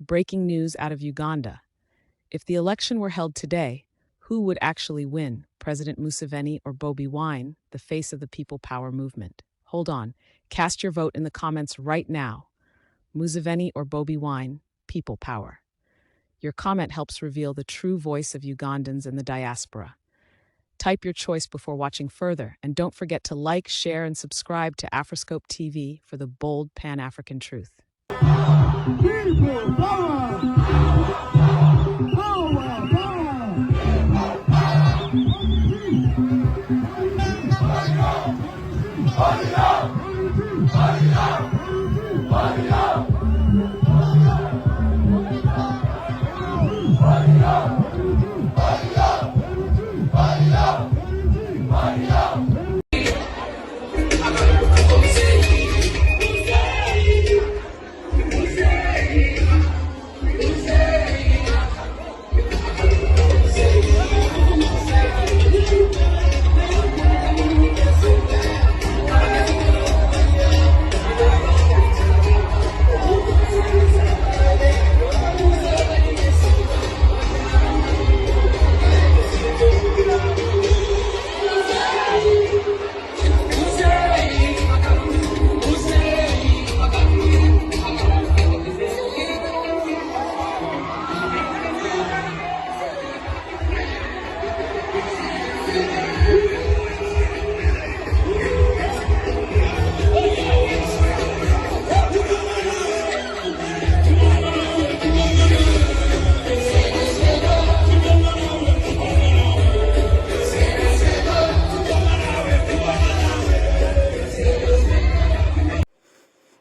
Breaking news out of Uganda. If the election were held today, who would actually win, President Museveni or Bobi Wine, the face of the People Power movement? Hold on. Cast your vote in the comments right now. Museveni or Bobi Wine, People Power. Your comment helps reveal the true voice of Ugandans in the diaspora. Type your choice before watching further, and don't forget to like, share, and subscribe to Afriscope TV for the bold Pan-African truth. People power! Power,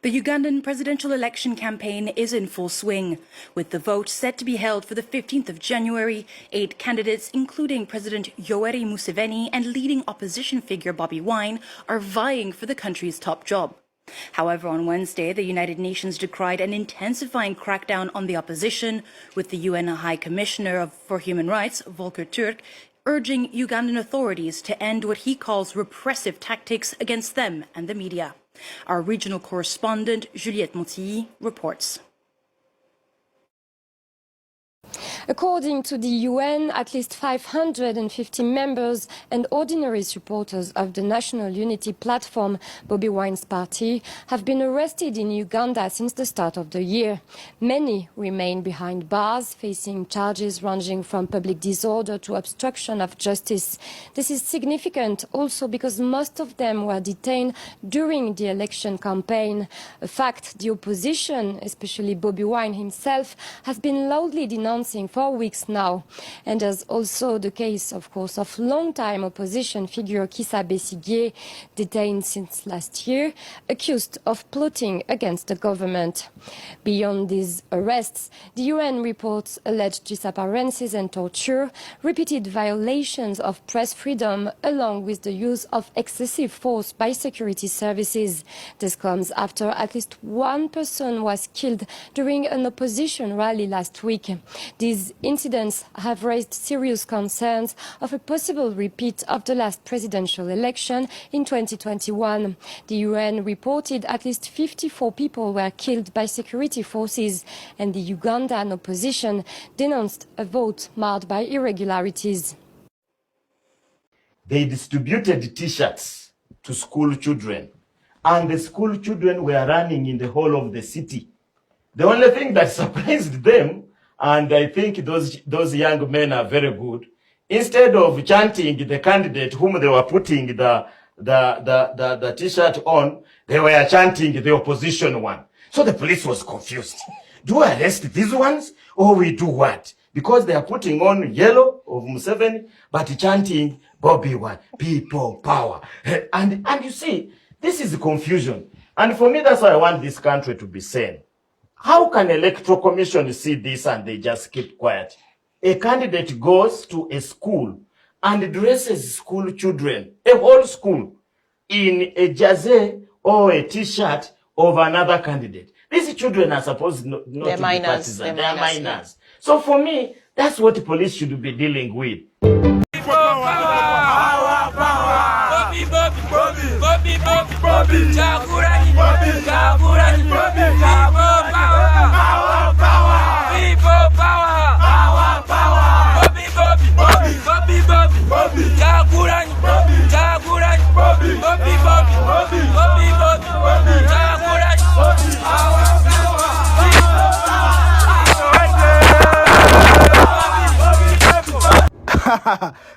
The Ugandan presidential election campaign is in full swing. With the vote set to be held for the 15th of January, 8 candidates, including President Yoweri Museveni and leading opposition figure Bobi Wine, are vying for the country's top job. However, on Wednesday, the United Nations decried an intensifying crackdown on the opposition, with the UN High Commissioner for Human Rights, Volker Turk, urging Ugandan authorities to end what he calls repressive tactics against them and the media. Our regional correspondent, Juliette Montilly, reports. According to the UN, at least 550 members and ordinary supporters of the National Unity Platform, Bobi Wine's party, have been arrested in Uganda since the start of the year. Many remain behind bars, facing charges ranging from public disorder to obstruction of justice. This is significant also because most of them were detained during the election campaign, a fact the opposition, especially Bobi Wine himself, has been loudly denouncing for weeks now. And there's also the case, of course, of long-time opposition figure Kizza Besigye, detained since last year, accused of plotting against the government. Beyond these arrests, the UN reports alleged disappearances and torture, repeated violations of press freedom, along with the use of excessive force by security services. This comes after at least one person was killed during an opposition rally last week. These incidents have raised serious concerns of a possible repeat of the last presidential election in 2021. The UN reported at least 54 people were killed by security forces, and the Ugandan opposition denounced a vote marred by irregularities. They distributed T-shirts to school children, and the school children were running in the whole of the city. The only thing that surprised them, and I think those young men are very good, instead of chanting the candidate whom they were putting the T-shirt on, they were chanting the opposition one. So the police was confused. Do we arrest these ones or we do what? Because they are putting on yellow of Museveni, but chanting Bobi Wine, People Power. And you see, this is confusion. And for me, that's why I want this country to be sane. How can electoral commission see this and they just keep quiet? A candidate goes to a school and dresses school children, a whole school, in a jersey or a T-shirt of another candidate. These children are supposed not to be partisan. They are minors. So for me, that's what the police should be dealing with. Power, power.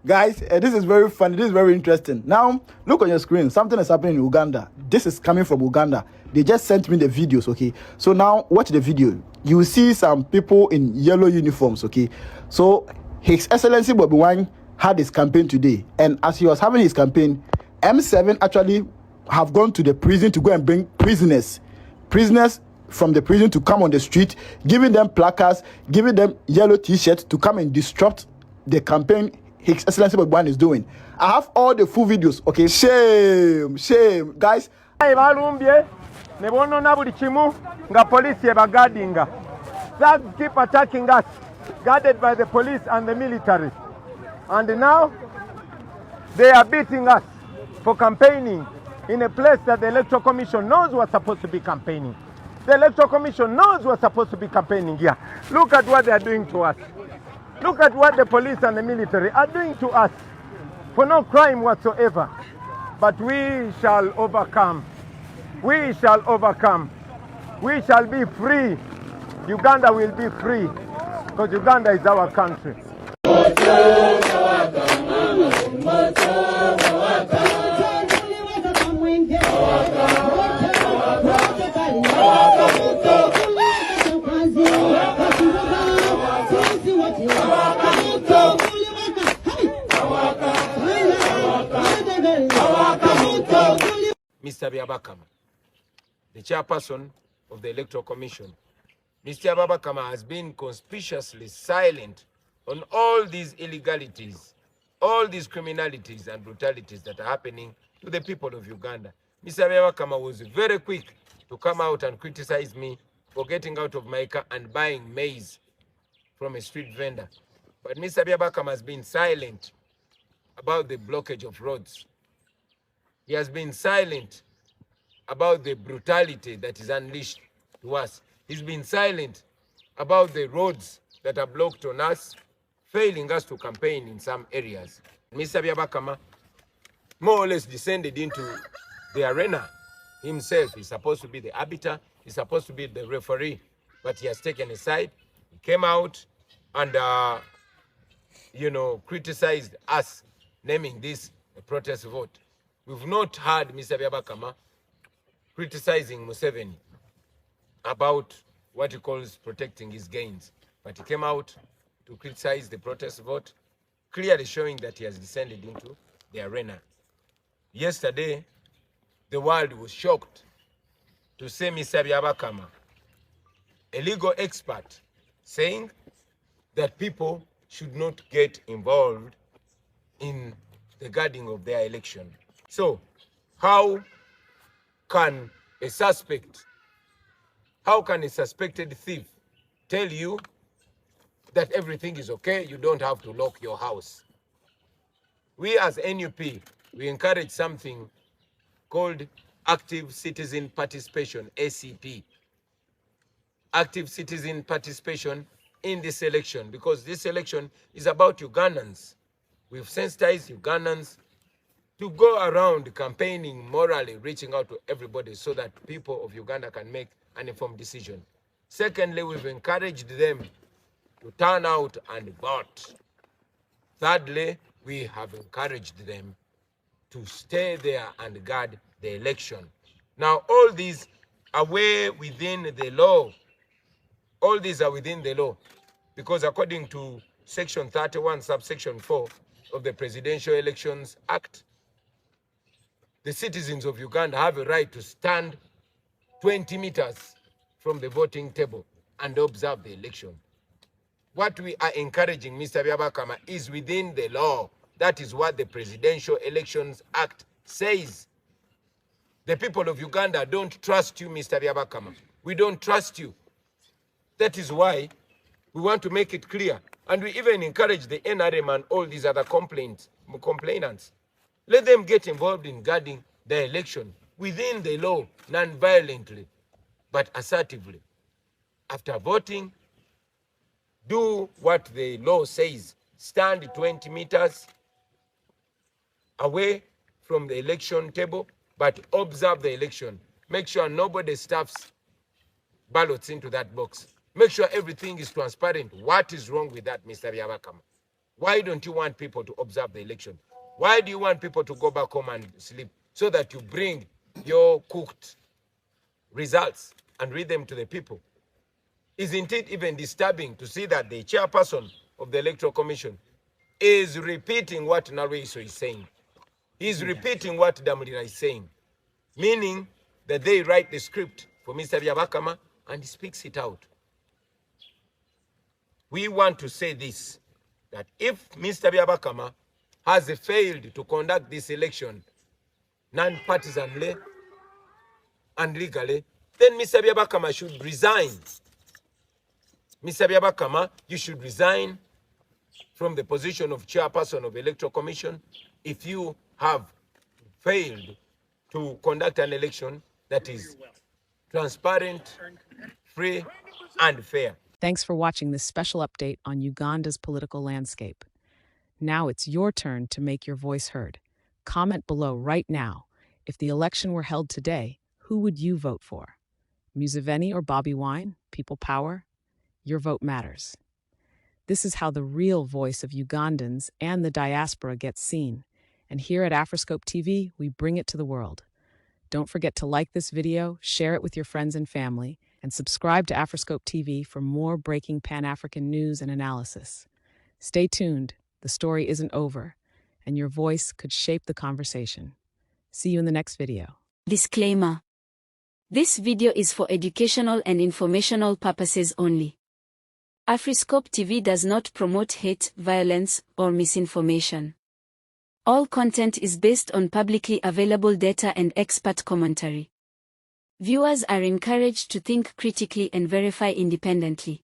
Guys, this is very funny. This is very interesting. Now, look on your screen. Something is happening in Uganda. This is coming from Uganda. They just sent me the videos, okay? So now, watch the video. You will see some people in yellow uniforms, okay? So, His Excellency Bobi Wine had his campaign today. And as he was having his campaign, M7 actually have gone to the prison to go and bring prisoners from the prison to come on the street, giving them placards, giving them yellow t-shirts to come and disrupt the campaign His Excellency Bobi Wine is doing. I have all the full videos, okay? Shame, guys. Thugs keep attacking us, guarded by the police and the military. And now, they are beating us for campaigning in a place that the Electoral Commission knows we're supposed to be campaigning. The Electoral Commission knows we're supposed to be campaigning here. Look at what they are doing to us. Look at what the police and the military are doing to us for no crime whatsoever. But we shall overcome. We shall overcome. We shall be free. Uganda will be free because Uganda is our country. Mr. Byabakama, the chairperson of the Electoral Commission, Mr. Byabakama has been conspicuously silent on all these illegalities, all these criminalities and brutalities that are happening to the people of Uganda. Mr. Byabakama was very quick to come out and criticize me for getting out of my car and buying maize from a street vendor. But Mr. Byabakama has been silent about the blockage of roads. He has been silent about the brutality that is unleashed to us. He's been silent about the roads that are blocked on us, failing us to campaign in some areas. Mr. Byabakama more or less descended into the arena himself. He's supposed to be the arbiter, he's supposed to be the referee, but he has taken a side. He came out and, criticized us, naming this a protest vote. We've not heard Mr. Byabakama criticizing Museveni about what he calls protecting his gains. But he came out to criticize the protest vote, clearly showing that he has descended into the arena. Yesterday, the world was shocked to see Mr. Byabakama, a legal expert, saying that people should not get involved in the guarding of their election. So, how can a suspected thief tell you that everything is okay, you don't have to lock your house? We as NUP, we encourage something called active citizen participation, ACP. Active citizen participation in this election, because this election is about Ugandans. We've sensitized Ugandans to go around campaigning morally, reaching out to everybody so that people of Uganda can make an informed decision. Secondly, we've encouraged them to turn out and vote. Thirdly, we have encouraged them to stay there and guard the election. Now, all these are within the law. All these are within the law, because according to Section 31, subsection 4 of the Presidential Elections Act, the citizens of Uganda have a right to stand 20 meters from the voting table and observe the election. What we are encouraging, Mr. Byabakama, is within the law. That is what the Presidential Elections Act says. The people of Uganda don't trust you, Mr. Byabakama. We don't trust you. That is why we want to make it clear. And we even encourage the NRM and all these other complainants. Let them get involved in guarding the election within the law, non-violently, but assertively. After voting, do what the law says. Stand 20 meters away from the election table, but observe the election. Make sure nobody stuffs ballots into that box. Make sure everything is transparent. What is wrong with that, Mr. Byabakama? Why don't you want people to observe the election? Why do you want people to go back home and sleep so that you bring your cooked results and read them to the people? Isn't it even disturbing to see that the chairperson of the Electoral Commission is repeating what Narweso is saying? He's repeating what Damulira is saying, meaning that they write the script for Mr. Byabakama and he speaks it out. We want to say this, that if Mr. Byabakama has failed to conduct this election non-partisanly and legally, then Mr. Byabakama should resign. Mr. Byabakama, you should resign from the position of chairperson of Electoral Commission if you have failed to conduct an election that is transparent, free, and fair. Thanks for watching this special update on Uganda's political landscape. Now it's your turn to make your voice heard. Comment below right now. If the election were held today, who would you vote for? Museveni or Bobi Wine? People power? Your vote matters. This is how the real voice of Ugandans and the diaspora gets seen. And here at Afriscope TV, we bring it to the world. Don't forget to like this video, share it with your friends and family, and subscribe to Afriscope TV for more breaking Pan-African news and analysis. Stay tuned, the story isn't over, and your voice could shape the conversation. See you in the next video. Disclaimer. This video is for educational and informational purposes only. Afriscope TV does not promote hate, violence, or misinformation. All content is based on publicly available data and expert commentary. Viewers are encouraged to think critically and verify independently.